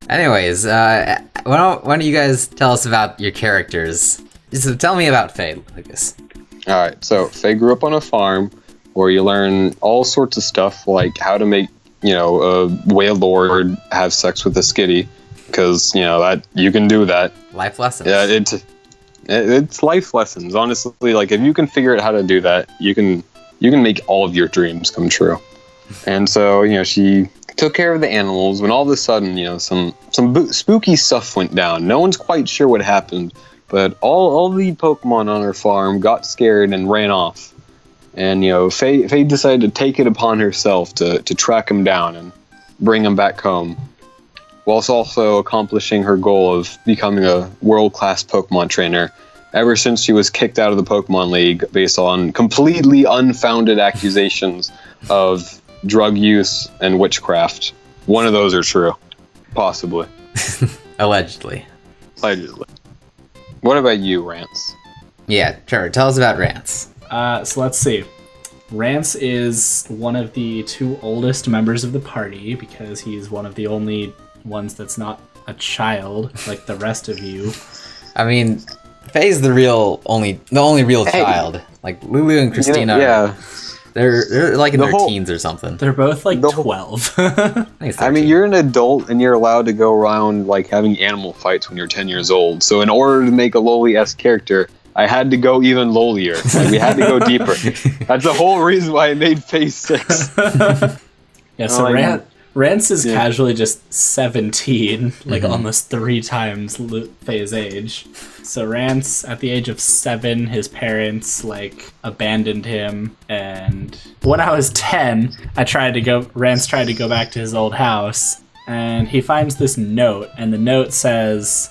Anyways, why don't you guys tell us about your characters? So tell me about Faye, Lucas. Alright, so Faye grew up on a farm where you learn all sorts of stuff, like how to make, a whale lord have sex with a skitty, because, that you can do that. Life lessons. Yeah, it's life lessons, honestly. Like, if you can figure out how to do that, you can make all of your dreams come true. And so, she took care of the animals when all of a sudden, some spooky stuff went down. No one's quite sure what happened, but all the Pokemon on her farm got scared and ran off. And, Faye decided to take it upon herself to track them down and bring them back home, whilst also accomplishing her goal of becoming a world-class Pokemon trainer ever since she was kicked out of the Pokemon League based on completely unfounded accusations of drug use and witchcraft. One of those are true. Possibly. Allegedly. What about you, Rance? Yeah, Trevor, tell us about Rance. So let's see. Rance is one of the two oldest members of the party because he's one of the only ones that's not a child like the rest of you. I mean, Faye's the only real child. Like Lulu and Christina. Yeah. They're like in their teens or something. They're both like 12. I mean, you're an adult and you're allowed to go around like having animal fights when you're 10 years old. So in order to make a Loli-esque character, I had to go even lowlier. Like, we had to go deeper. That's the whole reason why I made Phase 6. Yeah, so Rance is casually just 17, like almost 3 times Faye's age. So Rance, at the age of 7, his parents abandoned him, and when I was 10, Rance tried to go back to his old house, and he finds this note, and the note says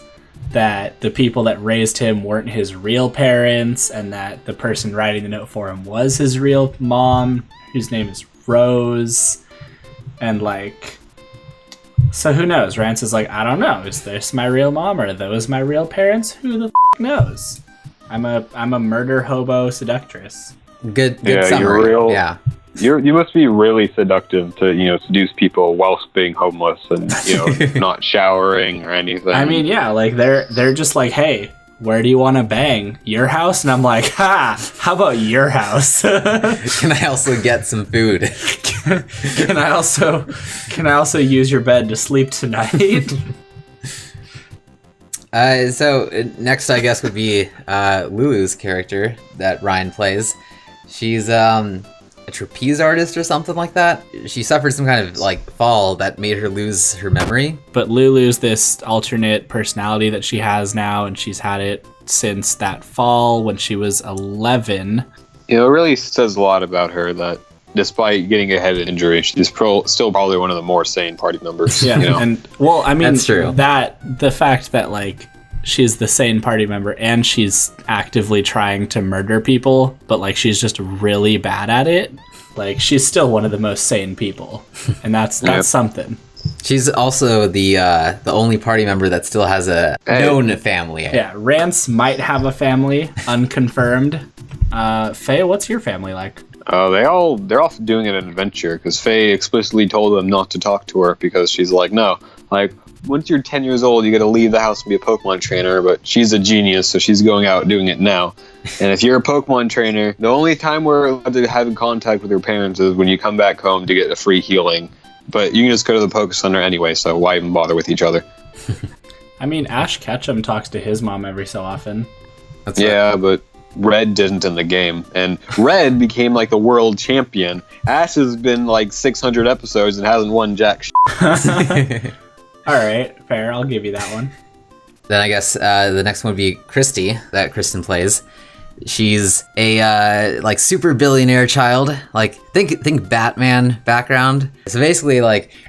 that the people that raised him weren't his real parents, and that the person writing the note for him was his real mom, whose name is Rose. And so who knows? Rance is like, I don't know. Is this my real mom? Or are those my real parents? Who the knows? I'm a murder hobo seductress. Good summary. Yeah. You must be really seductive to, seduce people whilst being homeless and, not showering or anything. I mean, yeah, they're just like, hey, where do you want to bang? Your house? And I'm like, how about your house? Can I also get some food? Can I also use your bed to sleep tonight? So next, I guess, would be Lulu's character that Ryan plays. She's a trapeze artist or something like that. She suffered some kind of fall that made her lose her memory. But Lulu's this alternate personality that she has now, and she's had it since that fall when she was 11. It really says a lot about her that despite getting a head injury, she's still probably one of the more sane party members. Yeah, and I mean, that's true. The fact that she's the sane party member and she's actively trying to murder people, but she's just really bad at it. She's still one of the most sane people, and that's something. She's also the only party member that still has a known family. Yeah, Rance might have a family, unconfirmed. Faye, what's your family like? They're off doing an adventure because Faye explicitly told them not to talk to her because she's like, no, once you're 10 years old, you got to leave the house and be a Pokemon trainer, but she's a genius, so she's going out doing it now. And if you're a Pokemon trainer, the only time we're allowed to have contact with your parents is when you come back home to get a free healing. But you can just go to the Poke Center anyway, so why even bother with each other? I mean, Ash Ketchum talks to his mom every so often. But Red didn't in the game, and Red became the world champion. Ash has been 600 episodes and hasn't won jack shit. All right, fair. I'll give you that one. Then I guess the next one would be Christy, that Kristen plays. She's a super billionaire child. Think Batman background. So basically,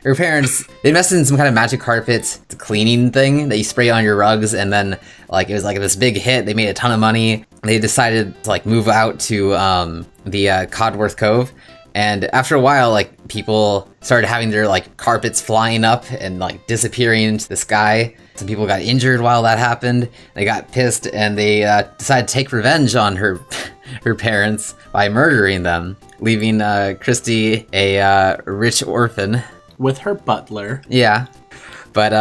her parents, they invested in some kind of magic carpet cleaning thing that you spray on your rugs, and then it was this big hit. They made a ton of money. They decided to move out to the Codworth Cove. And after a while, people started having their carpets flying up and disappearing into the sky. Some people got injured while that happened. They got pissed and they decided to take revenge on her parents by murdering them, leaving Christy a rich orphan with her butler. Yeah. But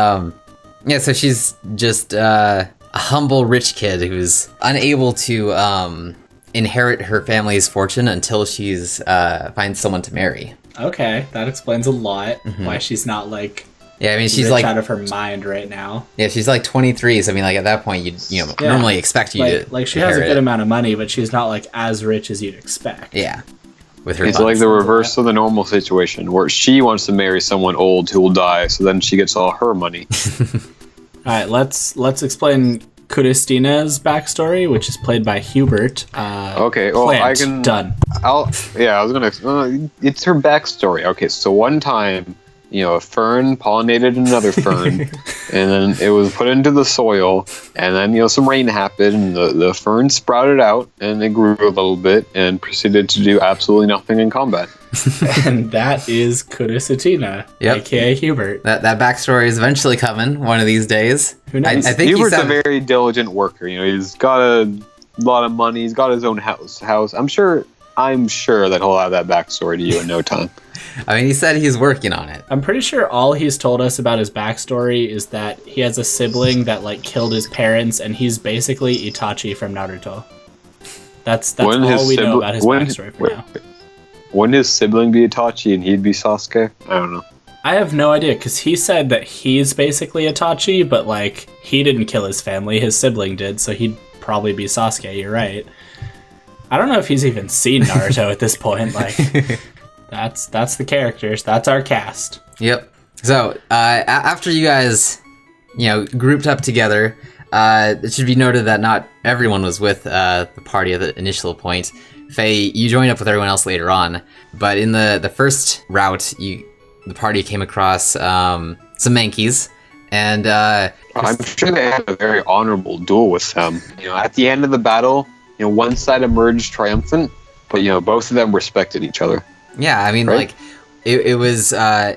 yeah, so she's just a humble rich kid who's unable to inherit her family's fortune until she's finds someone to marry. Okay, that explains a lot. Why she's not like Yeah, I mean she's rich like out of her mind right now. yeah, she's like 23. So I mean, like at that point, you normally expect you to like she has a inherit good it. amount of money, but she's not like as rich as you'd expect. Yeah, with her It's funds. like the reverse of the normal situation where she wants to marry someone old who will die, so then she gets all her money. All right, let's explain Kuristina's backstory, which is played by Hubert. Okay, well, Plant. I can... Done. I was gonna... it's her backstory. Okay, so one time, a fern pollinated another fern, and then it was put into the soil, and then, some rain happened, and the fern sprouted out, and it grew a little bit, and proceeded to do absolutely nothing in combat. And that is Kurisitina, Yep. aka Hubert. That backstory is eventually coming one of these days. Who knows? I think Hubert's he's a very diligent worker. He's got a lot of money. He's got his own house. I'm sure that he'll have that backstory to you in no time. I mean, he said he's working on it. I'm pretty sure all he's told us about his backstory is that he has a sibling that like killed his parents, and he's basically Itachi from Naruto. That's all we know about his backstory for now. Wouldn't his sibling be Itachi and he'd be Sasuke? I don't know. I have no idea, because he said that he's basically Itachi, but like he didn't kill his family, his sibling did, so he'd probably be Sasuke. You're right. I don't know if he's even seen Naruto at this point. Like, that's the characters. That's our cast. Yep. So after you guys, grouped up together, it should be noted that not everyone was with the party at the initial point. Faye, you joined up with everyone else later on, but in the first route, the party came across some Mankeys, and I'm sure they had a very honorable duel with them. At the end of the battle, one side emerged triumphant, but both of them respected each other. yeah, I mean, Right? like it was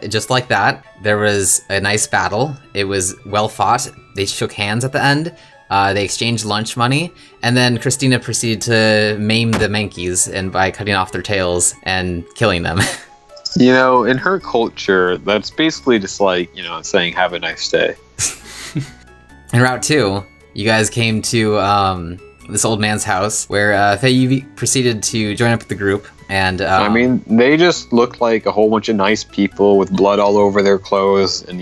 just like that. There was a nice battle. It was well fought. They shook hands at the end. They exchanged lunch money, and then Christina proceeded to maim the Mankeys and by cutting off their tails and killing them. In her culture, that's basically just like, saying have a nice day. In Route 2, you guys came to this old man's house where Faye, you proceeded to join up with the group. And I mean, they just looked like a whole bunch of nice people with blood all over their clothes, and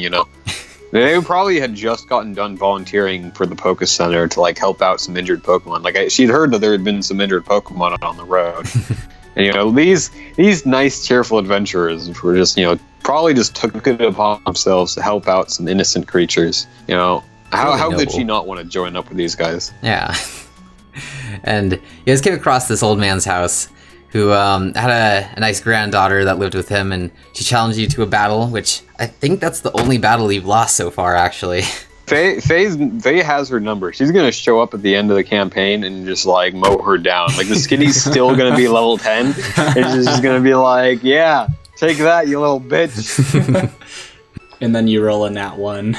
they probably had just gotten done volunteering for the Poké Center to like help out some injured Pokemon. Like she'd heard that there had been some injured Pokemon on the road, and these nice, cheerful adventurers were just probably just took it upon themselves to help out some innocent creatures. How Really could noble. she not want to join up with these guys? yeah. And you guys came across this old man's house who had a nice granddaughter that lived with him, and she challenged you to a battle, which I think that's the only battle you've lost so far, actually. Faye has her number. She's gonna show up at the end of the campaign and just like mow her down. Like the skinny's still gonna be level 10. And she's just gonna be like, yeah, take that, you little bitch. And then you roll a nat 1.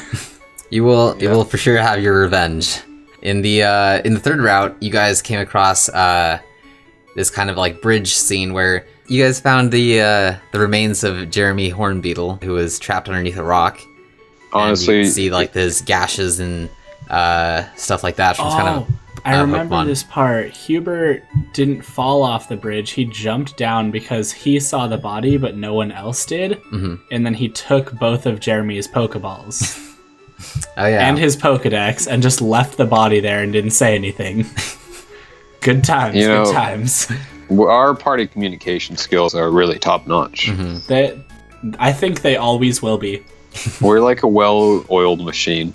You will for sure have your revenge. In the third route, you guys came across this kind of like bridge scene where you guys found the remains of Jeremy Hornbeetle, who was trapped underneath a rock. Honestly, and you see like those gashes and stuff like that from kind of. I remember Pokemon. this part. Hubert didn't fall off the bridge. He jumped down because he saw the body, but no one else did. Mm-hmm. And then he took both of Jeremy's Pokeballs Oh yeah. and his Pokedex and just left the body there and didn't say anything. Good times, good times. our party communication skills are really top notch. I think they always will be. We're like a well-oiled machine.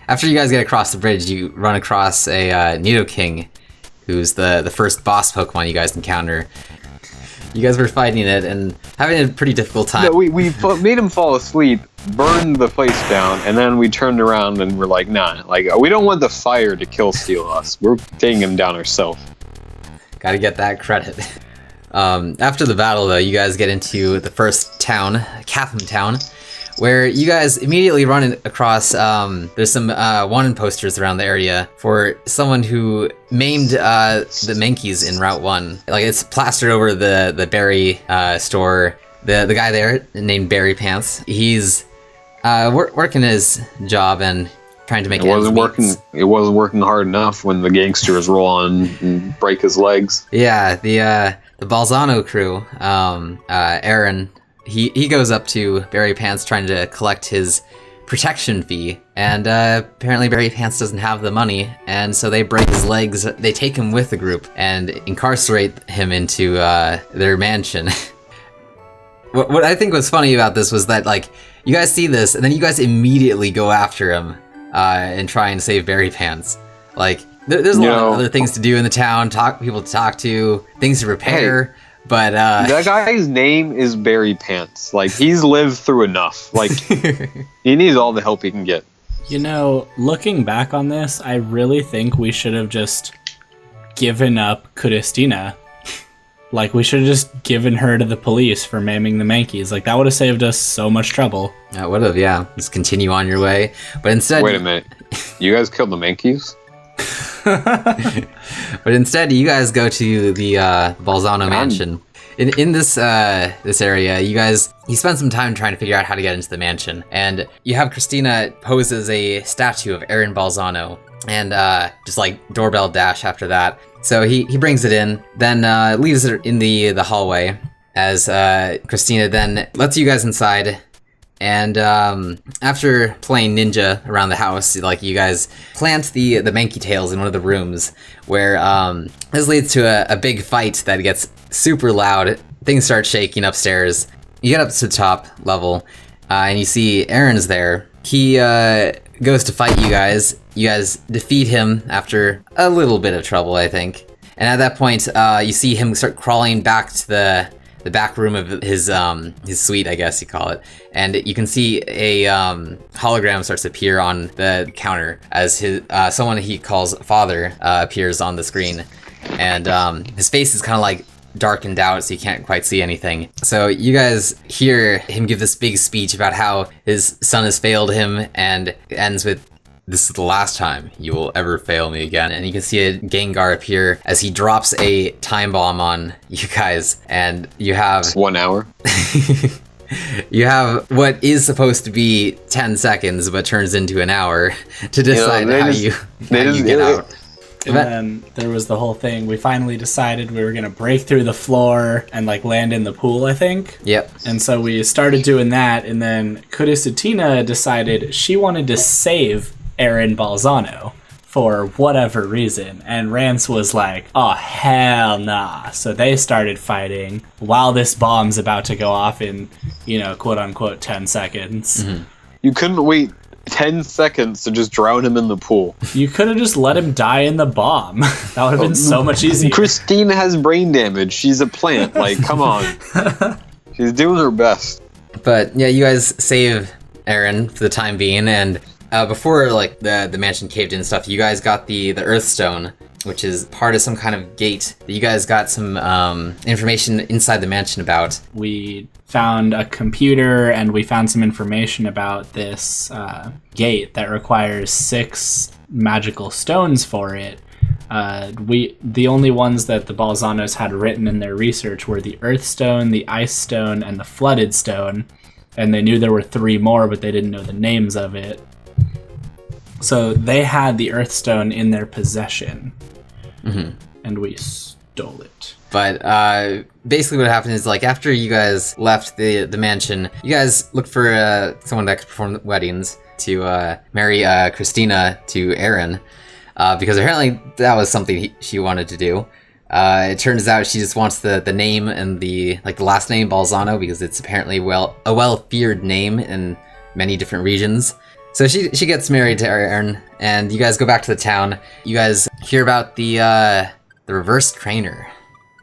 After you guys get across the bridge, you run across a Nidoking, who's the first boss Pokemon you guys encounter. You guys were fighting it and having a pretty difficult time. No, we made him fall asleep, burned the place down, and then we turned around and we're like, nah, like we don't want the fire to kill steal us. We're taking him down ourselves. Gotta get that credit. After the battle, though, you guys get into the first town, Catham Town, where you guys immediately run across, there's some wanted posters around the area for someone who maimed the Mankeys in Route 1. Like, it's plastered over the berry store. The guy there, named Berry Pants, he's working his job and trying to make It wasn't ends meet. working. It wasn't working hard enough when the gangsters roll on and break his legs. Yeah, the Balzano crew, Aaron, he goes up to Barry Pants trying to collect his protection fee, and apparently Barry Pants doesn't have the money, and so they break his legs. They take him with the group and incarcerate him into their mansion. What I think was funny about this was that, like, you guys see this, and then you guys immediately go after him and try and save Barry Pants. Like, there's a lot of other things to do in the town, people to talk to, things to repair, but... that guy's name is Barry Pants. Like, he's lived through enough. Like, he needs all the help he can get. You know, looking back on this, I really think we should have just given up Christina. Like, we should have just given her to the police for maiming the Mankeys. Like, that would have saved us so much trouble. That would have, yeah. Just continue on your way. But instead... Wait a minute. You guys killed the Mankeys? But instead, you guys go to the Balzano mansion. In this this area, you spend some time trying to figure out how to get into the mansion. And you have Christina pose as a statue of Aaron Balzano. And just like doorbell dash after that. So he brings it in, then leaves it in the hallway as Christina then lets you guys inside. And after playing ninja around the house, like, you guys plant the Mankey tails in one of the rooms, where this leads to a big fight that gets super loud. Things start shaking upstairs. You get up to the top level, and you see Aaron's there. He goes to fight you guys. You guys defeat him after a little bit of trouble, I think. And at that point, you see him start crawling back to the back room of his suite, I guess you call it. And you can see a hologram starts to appear on the counter as someone he calls father appears on the screen. And his face is kind of like darkened out, so you can't quite see anything. So you guys hear him give this big speech about how his son has failed him, and it ends with, "This is the last time you will ever fail me again." And you can see a Gengar appear as he drops a time bomb on you guys, and you have... It's 1 hour. You have what is supposed to be 10 seconds, but turns into an hour to decide how you get out. And then there was the whole thing. We finally decided we were going to break through the floor and, like, land in the pool, I think. Yep. And so we started doing that, and then Christina decided she wanted to save Aaron Balzano for whatever reason. And Rance was like, oh, hell nah. So they started fighting while this bomb's about to go off in, quote-unquote 10 seconds. Mm-hmm. You couldn't wait 10 seconds to just drown him in the pool. You could have just let him die in the bomb. That would have been so much easier. Christina has brain damage. She's a plant. Like, come on. She's doing her best. But yeah, you guys save Aaron for the time being, and before, like, the mansion caved in and stuff, you guys got the Earthstone, which is part of some kind of gate that you guys got some information inside the mansion about. We found a computer, and we found some information about this gate that requires 6 magical stones for it. The only ones that the Balzanos had written in their research were the Earthstone, the Ice Stone, and the Flooded Stone, and they knew there were 3 more, but they didn't know the names of it. So they had the Earthstone in their possession, and we stole it. But basically what happened is, like, after you guys left the mansion, you guys looked for someone that could perform weddings to marry Christina to Aaron, because apparently that was something she wanted to do. It turns out she just wants the name and the last name Balzano, because it's apparently a well-feared name in many different regions. So she gets married to Aaron, and you guys go back to the town. You guys hear about the reverse trainer.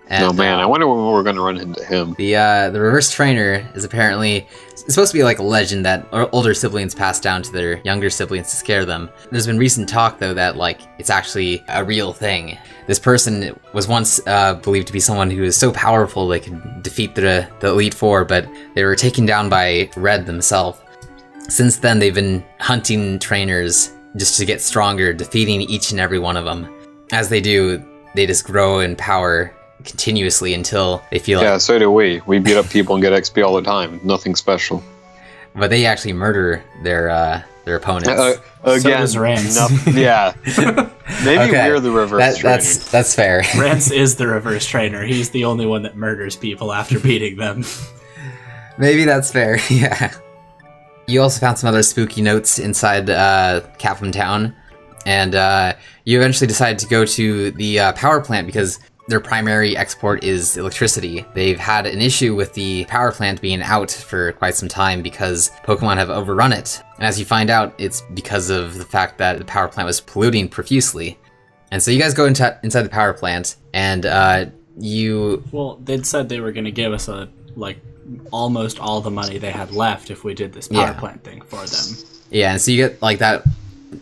And, oh man, I wonder when we're going to run into him. The reverse trainer is apparently supposed to be like a legend that older siblings pass down to their younger siblings to scare them. There's been recent talk though that it's actually a real thing. This person was once believed to be someone who was so powerful they could defeat the Elite Four, but they were taken down by Red themselves. Since then, they've been hunting trainers just to get stronger, defeating each and every one of them. As they do, they just grow in power continuously until they feel Yeah, so do we. We beat up people and get XP all the time. Nothing special. but they actually murder their opponents. Again, So does Rance. Yeah. Maybe Okay, we're the reverse trainers. that's fair. Rance is the reverse trainer. He's the only one that murders people after beating them. Maybe that's fair. Yeah. You also found some other spooky notes inside Capham Town, and you eventually decided to go to the power plant because their primary export is electricity. They've had an issue with the power plant being out for quite some time because Pokemon have overrun it. And as you find out, it's because of the fact that the power plant was polluting profusely. And so you guys go inside the power plant, and you... Well, they'd said they were going to give us almost all the money they had left if we did this power plant thing for them. Yeah, and so you get like that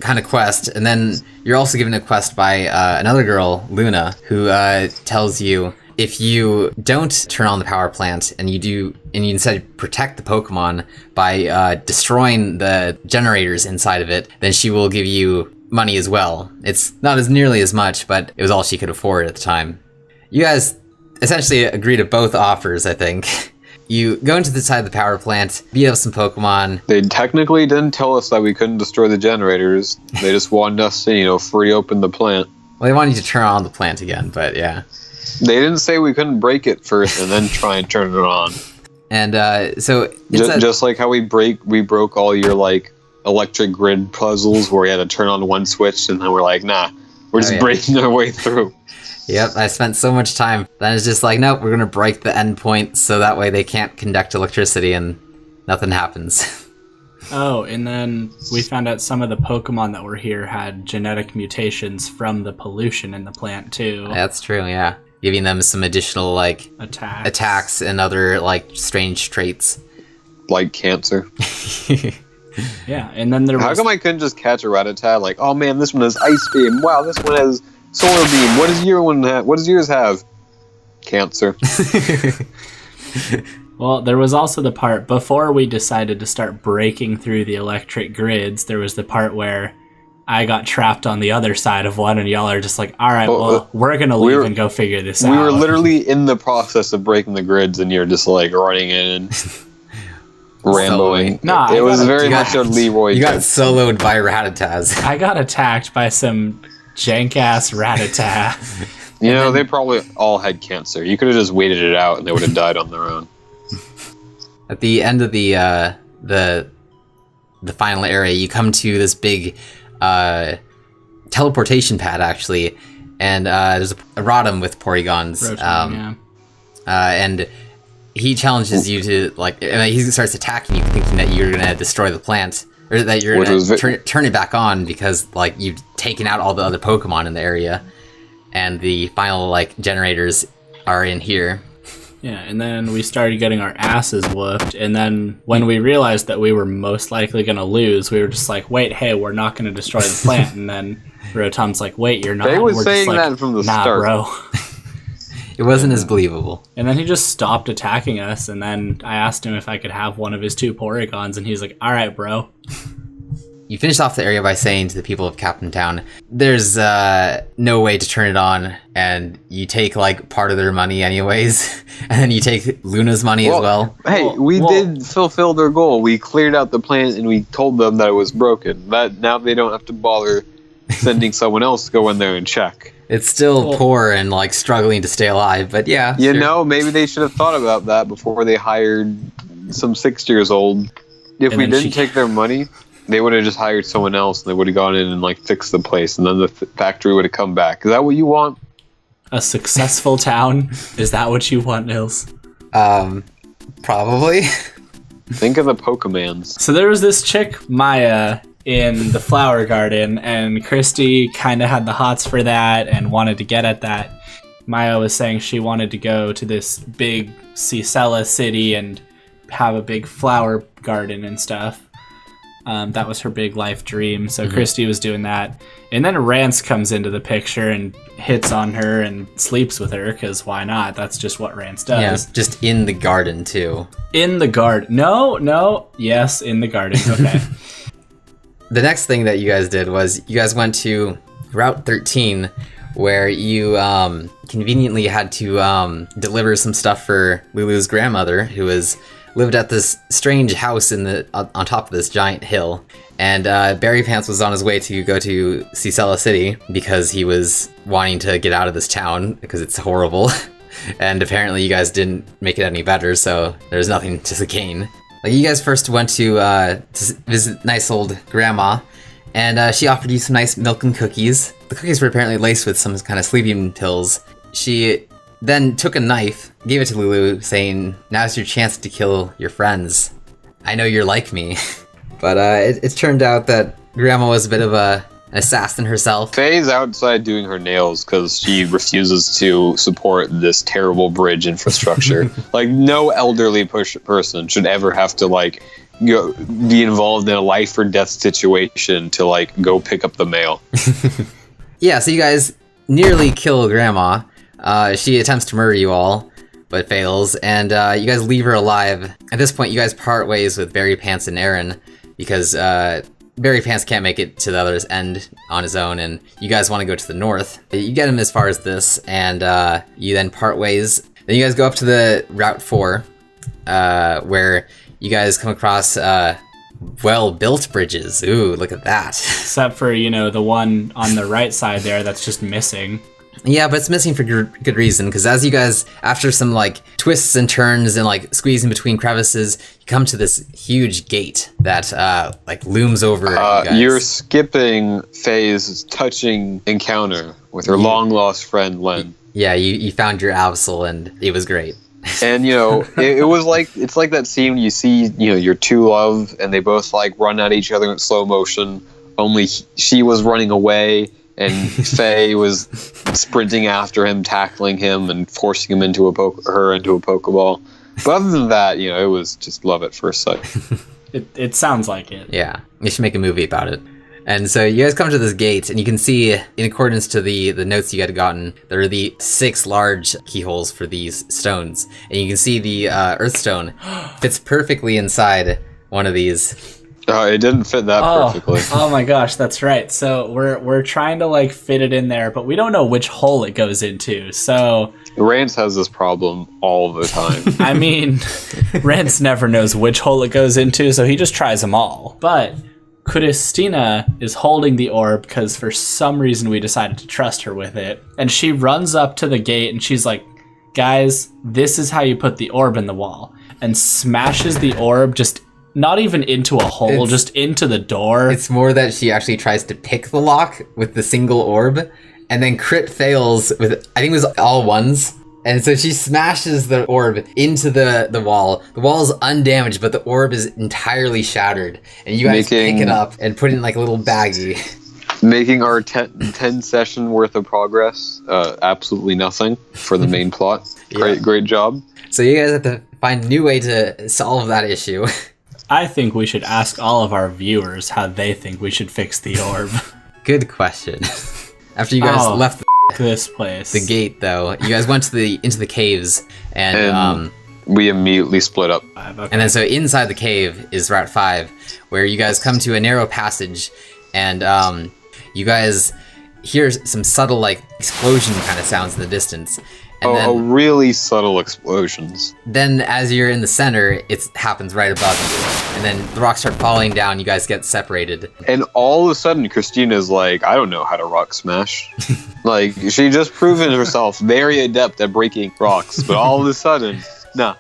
kind of quest, and then you're also given a quest by another girl, Luna, who tells you if you don't turn on the power plant and you instead protect the Pokemon by destroying the generators inside of it, then she will give you money as well. It's not as nearly as much, but it was all she could afford at the time. You guys essentially agree to both offers, I think. You go into the side of the power plant, beat up some Pokemon. They technically didn't tell us that we couldn't destroy the generators. They just wanted us to, free open the plant. Well, they wanted you to turn on the plant again, but yeah. They didn't say we couldn't break it first and then try and turn it on. And so... Just like how we broke all your, electric grid puzzles where we had to turn on one switch and then we're like, nah, we're just breaking our way through. Yep, I spent so much time. Then it's just like, nope, we're going to break the endpoint so that way they can't conduct electricity and nothing happens. Oh, and then we found out some of the Pokemon that were here had genetic mutations from the pollution in the plant, too. That's true, yeah. Giving them some additional, attacks and other, strange traits. Like cancer. Yeah, and then there was... How come I couldn't just catch a Rattata? Oh man, this one has Ice Beam. Wow, this one has Solar Beam. What does yours have? Cancer. Well, there was also the part, before we decided to start breaking through the electric grids, there was the part where I got trapped on the other side of one, and y'all are just like, alright, we're gonna leave and go figure this out. We were literally in the process of breaking the grids, and you're just, running in and ramboing. Nah, it was very much a Leroy. You got soloed by Rattatas. I got attacked by some jank-ass Rattata. They probably all had cancer. You could have just waited it out, and they would have died on their own. At the end of the final area, you come to this big teleportation pad, actually, and there's a Rotom with Porygons. And he challenges you to, he starts attacking you, thinking that you're going to destroy the plant, or that you're going to turn it back on because, you've taken out all the other Pokemon in the area, and the final, generators are in here. Yeah, and then we started getting our asses whooped, and then when we realized that we were most likely going to lose, we were just like, wait, hey, we're not going to destroy the plant, and then Rotom's like, wait, you're not. They were saying that from the start. Bro. It wasn't as believable. And then he just stopped attacking us, and then I asked him if I could have one of his 2 Porygons, and he's like, alright, bro. You finish off the area by saying to the people of Capham Town, there's no way to turn it on, and you take, part of their money anyways, and then you take Luna's money as well. Hey, we did fulfill their goal. We cleared out the plant, and we told them that it was broken. Now they don't have to bother sending someone else to go in there and check. It's still poor and, struggling to stay alive, but yeah. Maybe they should have thought about that before they hired some 6 years old. If we didn't take their money, they would have just hired someone else, and they would have gone in and fixed the place, and then the factory would have come back. Is that what you want? A successful town? Is that what you want, Nils? Probably. Think of the Pokemans. So there was this chick, Maya, in the flower garden, and Christy kind of had the hots for that and wanted to get at that. Maya was saying she wanted to go to this big Cicella city and have a big flower garden and stuff. That was her big life dream, so Christy was doing that. And then Rance comes into the picture and hits on her and sleeps with her, because why not? That's just what Rance does. Yeah, just in the garden, too. In the garden. No. Yes, in the garden. Okay. The next thing that you guys did was you guys went to Route 13, where you conveniently had to deliver some stuff for Lulu's grandmother, who was lived at this strange house on top of this giant hill. And Barry Pants was on his way to go to Cicella City because he was wanting to get out of this town because it's horrible. And apparently you guys didn't make it any better, so there's nothing to gain. Like, you guys first went to visit nice old grandma, and she offered you some nice milk and cookies. The cookies were apparently laced with some kind of sleeping pills. She then took a knife, gave it to Lulu, saying, "Now's your chance to kill your friends. I know you're like me." But it turned out that grandma was a bit of an assassin herself. Faye's outside doing her nails because she refuses to support this terrible bridge infrastructure. Like, no elderly person should ever have to, like, be involved in a life or death situation to, like, go pick up the mail. Yeah, so you guys nearly kill grandma. She attempts to murder you all, but fails, and you guys leave her alive. At this point, you guys part ways with Barry Pants and Aaron, because Barry Pants can't make it to the other's end on his own, and you guys want to go to the north. You get him as far as this, and you then part ways. Then you guys go up to the Route 4, where you guys come across well-built bridges. Ooh, look at that. Except for, the one on the right side there that's just missing. Yeah, but it's missing for good reason, because as you guys, after some, like, twists and turns and, like, squeezing between crevices, you come to this huge gate that, like, looms over you guys. You're skipping Faye's touching encounter with her long-lost friend, Len. Yeah, you found your Absol, and it was great. And, it was like, it's like that scene when you see, your two love, and they both, like, run at each other in slow motion, only she was running away, and Faye was sprinting after him, tackling him, and forcing him into her into a Pokeball. But other than that, it was just love at first sight. It sounds like it. Yeah, you should make a movie about it. And so you guys come to this gate, and you can see, in accordance to the notes you had gotten, there are the 6 large keyholes for these stones. And you can see the Earthstone fits perfectly inside one of these. It didn't fit that perfectly. Oh my gosh, that's right. So we're trying to, like, fit it in there, but we don't know which hole it goes into. So Rance has this problem all the time. I mean, Rance never knows which hole it goes into, so he just tries them all. But Christina is holding the orb because for some reason we decided to trust her with it. And she runs up to the gate and she's like, "Guys, this is how you put the orb in the wall." And smashes the orb just not even into a hole, just into the door. It's more that she actually tries to pick the lock with the single orb, and then crit fails with, I think it was all ones. And so she smashes the orb into the wall. The wall is undamaged, but the orb is entirely shattered. And you guys pick it up and put it in, like, a little baggie. Making our 10 session worth of progress absolutely nothing for the main plot. Great job. So you guys have to find a new way to solve that issue. I think we should ask all of our viewers how they think we should fix the orb. Good question. After you guys left this place, the gate, though, you guys went into the caves, and we immediately split up. Okay. And then so inside the cave is Route 5, where you guys come to a narrow passage, and you guys hear some subtle, like, explosion kind of sounds in the distance. And then, really subtle explosions. Then as you're in the center, it happens right above you. And then the rocks start falling down, you guys get separated. And all of a sudden, Christina's like, "I don't know how to rock smash." Like, she just proven herself very adept at breaking rocks. But all of a sudden, no,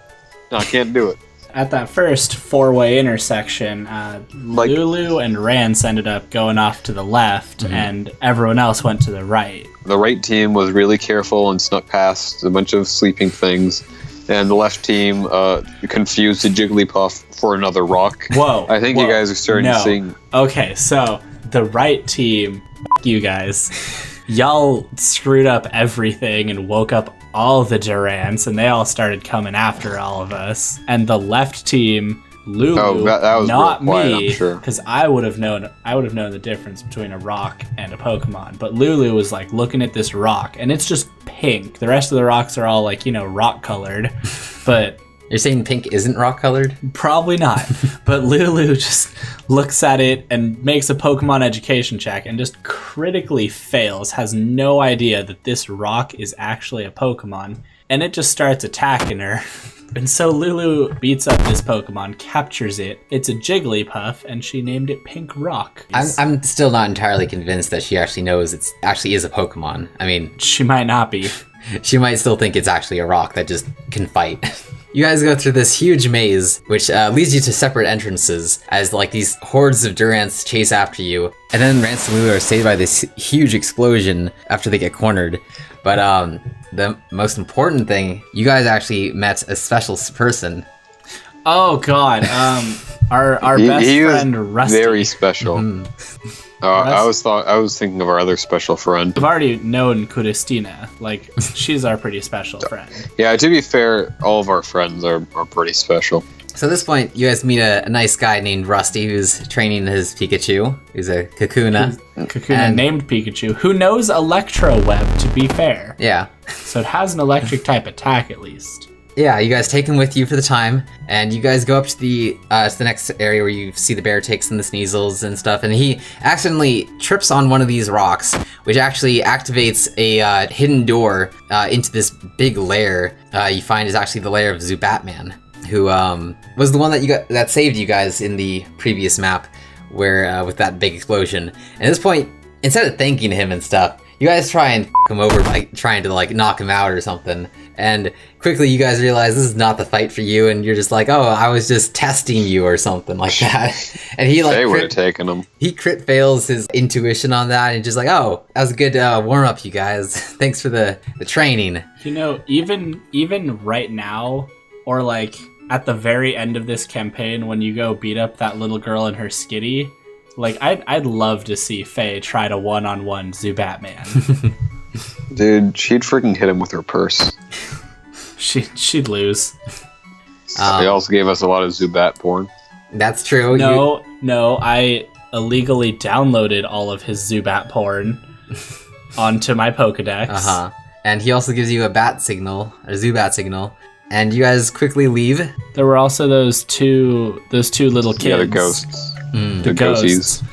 I can't do it. At that first 4-way intersection, Lulu and Rance ended up going off to the left, and everyone else went to the right. The right team was really careful and snuck past a bunch of sleeping things, and the left team confused a Jigglypuff for another rock. Whoa! I think you guys are starting to sing. Okay, so the right team, you guys, y'all screwed up everything and woke up all the Durants, and they all started coming after all of us. And the left team, Lulu, that was not real quiet, me, I'm sure. because I would have known the difference between a rock and a Pokemon. But Lulu was like looking at this rock, and it's just pink. The rest of the rocks are all like, rock colored, but You're saying pink isn't rock colored? probably not. But Lulu just looks at it and makes a Pokemon education check and just critically fails, has no idea that this rock is actually a Pokemon, and it just starts attacking her. And so Lulu beats up this Pokemon, captures it. It's a Jigglypuff, and she named it Pink Rock. I'm still not entirely convinced that she actually knows it actually is a Pokemon. I mean, She might not be. she might still think it's actually a rock that just can fight. You guys go through this huge maze, which leads you to separate entrances, as like these hordes of Durants chase after you, and then Rance and Lulu are saved by this huge explosion after they get cornered. But the most important thing, you guys actually met a special person. Oh God, our best He was friend Rusty. very special. I was thinking of our other special friend. We've already known Kudistina. Like, she's our pretty special friend. Yeah, to be fair, all of our friends are pretty special. So at this point, you guys meet a nice guy named Rusty who's training his Pikachu. He's a Kakuna. Kakuna And- named Pikachu, who knows Electro Web, to be fair. Yeah. So it has an electric type attack at least. Yeah, you guys take him with you for the time, and you guys go up to the next area where you see the bear ticks and the Sneasels and stuff, and he accidentally trips on one of these rocks, which actually activates a hidden door into this big lair you find is actually the lair of Zubatman, who was the one that saved you guys in the previous map, where with that big explosion. And at this point, instead of thanking him and stuff, you guys try and him over by trying to like knock him out or something. And quickly you guys realize this is not the fight for you, and you're just like, oh, I was just testing you or something like that. And he like They would have taken him. he crit fails his intuition on that, and he's just like, oh, that was a good warm up, you guys. Thanks for the training. You know, even right now, or like at the very end of this campaign, when you go beat up that little girl in her skitty, like I'd love to see Faye try to one-on-one Zubatman. Dude, she'd freaking hit him with her purse. She'd lose. They also gave us a lot of Zubat porn. That's true. No, I illegally downloaded all of his Zubat porn onto my Pokedex. Uh-huh. And he also gives you a bat signal, a Zubat signal. And you guys quickly leave. There were also those two little kids. Yeah, the ghosts. The ghosties. ghosts.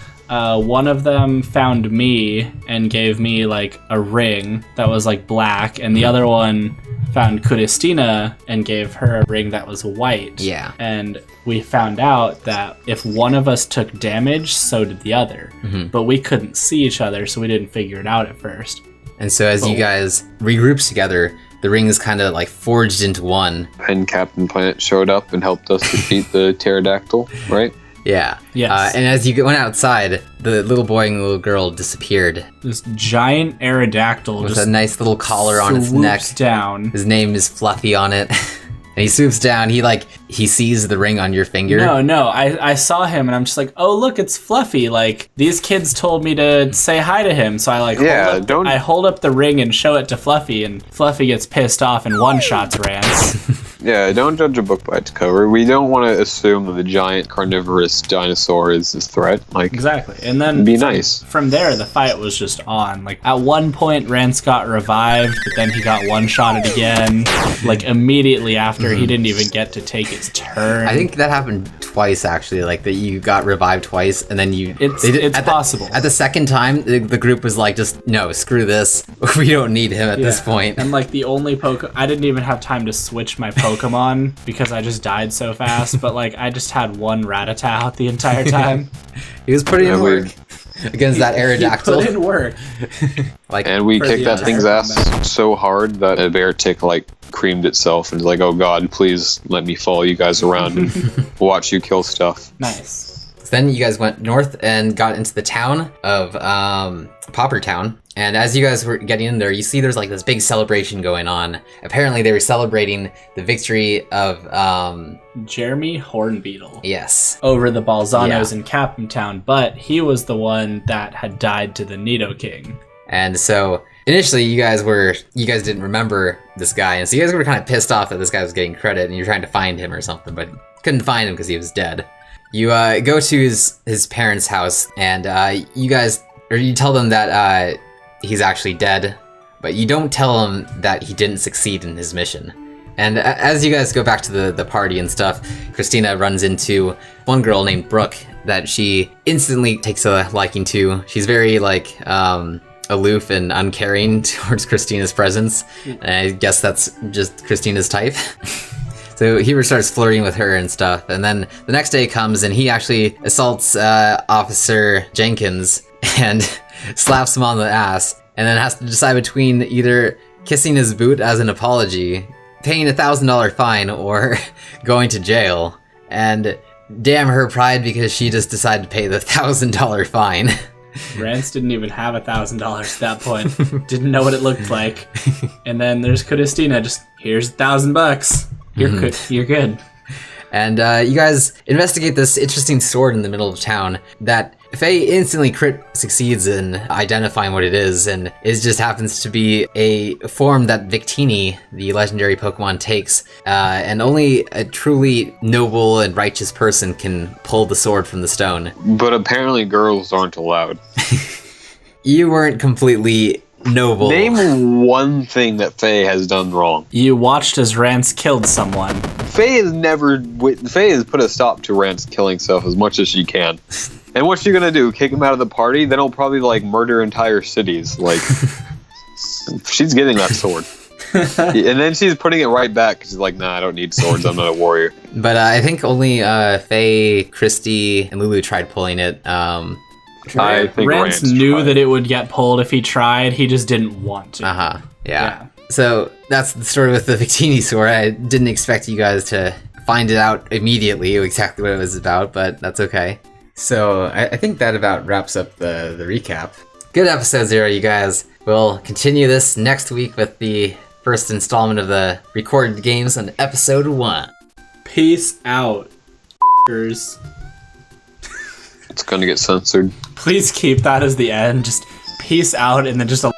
One of them found me and gave me like a ring that was like black, and the other one found Kudistina and gave her a ring that was white. Yeah. And we found out that if one of us took damage, so did the other. But we couldn't see each other, so we didn't figure it out at first. And so as you guys regroup together, the ring is kind of like forged into one. And Captain Planet showed up and helped us defeat the pterodactyl, right? Yeah. Yes. And as you went outside, the little boy and the little girl disappeared This giant Aerodactyl with just a nice little collar on its neck. swoops down. His name is Fluffy on it. And he swoops down. He sees the ring on your finger. No, I saw him and I'm just like, oh look, it's Fluffy. Like these kids told me to say hi to him, so I like I hold up the ring and show it to Fluffy, and Fluffy gets pissed off and one-shots Rance. Yeah, don't judge a book by its cover. We don't want to assume that the giant carnivorous dinosaur is this threat. Like, Exactly. And then be nice. From there, the fight was just on. Like at one point, Rance got revived, but then he got one-shotted again. Like immediately after, he didn't even get to take his turn. I think that happened twice, actually. Like that you got revived twice, and then It's possible. At the second time, the group was like, just, no, screw this. We don't need him at this point. And like the only I didn't even have time to switch my Pokemon because I just died so fast. But like I just had one Rattata out the entire time. He was putting in Yeah, work against that He Aerodactyl. put in work. Like, And we For kicked the that thing's entire ass so hard that a bear tick like creamed itself and was like, oh god, please let me follow you guys around and watch you kill stuff. Nice. then you guys went north and got into the town of Popper Town. And as you guys were getting in there, you see there's like this big celebration going on. Apparently they were celebrating the victory of Jeremy Hornbeetle. Yes. Over the Balzanos Yeah. in Captain Town, but he was the one that had died to the Nidoking. And so initially you guys didn't remember this guy, and so you guys were kind of pissed off that this guy was getting credit and you're trying to find him or something, but couldn't find him because he was dead. You go to his parents' house, and you tell them that he's actually dead, but you don't tell him that he didn't succeed in his mission. And as you guys go back to the party and stuff, Christina runs into one girl named Brooke that she instantly takes a liking to. She's very aloof and uncaring towards Christina's presence. And I guess that's just Christina's type. So he starts flirting with her and stuff, and then the next day comes and he actually assaults Officer Jenkins and slaps him on the ass, and then has to decide between either kissing his boot as an apology, paying $1,000 fine, or going to jail. And damn her pride, because she just decided to pay the $1,000 fine. Rance didn't even have $1,000 at that point. Didn't know what it looked like. And then there's Christina, just, here's $1,000. You're good. And you guys investigate this interesting sword in the middle of town that Faye instantly succeeds in identifying what it is, and it just happens to be a form that Victini, the legendary Pokemon, takes, and only a truly noble and righteous person can pull the sword from the stone. But apparently girls aren't allowed. You weren't completely noble. Name one thing that Faye has done wrong. You watched as Rance killed someone. Faye has put a stop to Rance killing stuff as much as she can. And what's she gonna do? Kick him out of the party? Then he'll probably like murder entire cities. Like, she's getting that sword, and then she's putting it right back because she's like, "Nah, I don't need swords. I'm not a warrior." But I think only Faye, Christy, and Lulu tried pulling it. I think Rance knew that it would get pulled if he tried. He just didn't want to. Yeah. So that's the story with the Victini sword. I didn't expect you guys to find it out immediately exactly what it was about, but that's okay. So I think that about wraps up the recap. Good episode 0, you guys. We'll continue this next week with the first installment of the recorded games on episode 1. Peace out. It's gonna get censored. Please keep that as the end. Just peace out and then just a